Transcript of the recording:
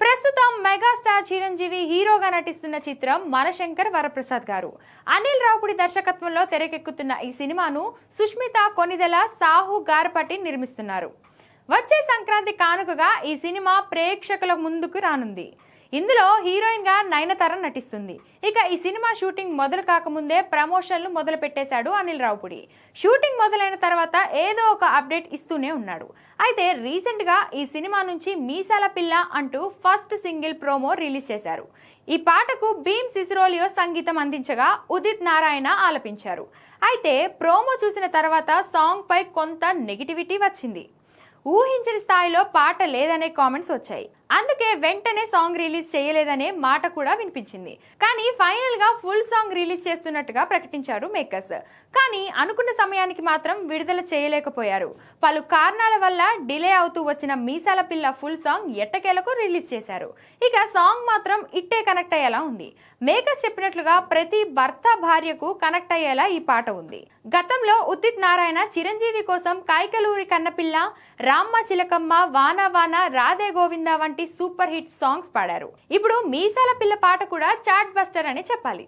ప్రస్తుతం మెగాస్టార్ చిరంజీవి హీరోగా నటిస్తున్న చిత్రం మనశంకర్ వరప్రసాద్ గారు. అనిల్ రావుపుడి దర్శకత్వంలో తెరకెక్కుతున్న ఈ సినిమాను సుష్మిత కొనిదెల, సాహు గారపట్టి నిర్మిస్తున్నారు. వచ్చే సంక్రాంతి కానుకగా ఈ సినిమా ప్రేక్షకుల ముందుకు రానుంది. ఇందులో హీరోయిన్ గా నయనతార నటిస్తుంది. ఇక ఈ సినిమా షూటింగ్ మొదలు కాకముందే ప్రమోషన్లు మొదలు పెట్టేశాడు అనిల్ రావుపుడి. షూటింగ్ మొదలైన తర్వాత ఏదో ఒక అప్డేట్ ఇస్తూనే ఉన్నాడు. అయితే రీసెంట్ గా ఈ సినిమా నుంచి మీసాల పిల్ల అంటూ ఫస్ట్ సింగిల్ ప్రోమో రిలీజ్ చేశారు. ఈ పాటకు భీమ్ సిసిరోలియో సంగీతం అందించగా ఉదిత్ నారాయణ ఆలపించారు. అయితే ప్రోమో చూసిన తర్వాత సాంగ్ పై కొంత నెగిటివిటీ వచ్చింది. ఊహించిన స్థాయిలో పాట లేదనే కామెంట్స్ వచ్చాయి. అందుకే వెంటనే సాంగ్ రిలీజ్ చేయలేదనే మాట కూడా వినిపించింది. కానీ ఫైనల్ గా ఫుల్ సాంగ్ రిలీజ్ చేస్తున్నట్టుగా ప్రకటించారు మేకర్స్. కానీ అనుకున్న సమయానికి మాత్రం విడుదల చేయలేకపోయారు. పలు కారణాల వల్ల డిలే అవుతూ వచ్చిన మీసాల పిల్ల ఫుల్ సాంగ్ ఎట్టకేలకు రిలీజ్ చేశారు. ఇక సాంగ్ మాత్రం ఇట్టే కనెక్ట్ అయ్యేలా ఉంది. మేకర్స్ చెప్పినట్లుగా ప్రతి భర్త భార్యకు కనెక్ట్ అయ్యేలా ఈ పాట ఉంది. గతంలో ఉదిత్ నారాయణ చిరంజీవి కోసం కైకలూరి కన్నపిల్ల, రామ్మ చిలకమ్మ, వాన వాన, రాధే గోవింద వంటి సూపర్ హిట్ సాంగ్స్ పాడారు. ఇప్పుడు మీసాల పిల్ల పాట కూడా చార్ట్ బస్టర్ అని చెప్పాలి.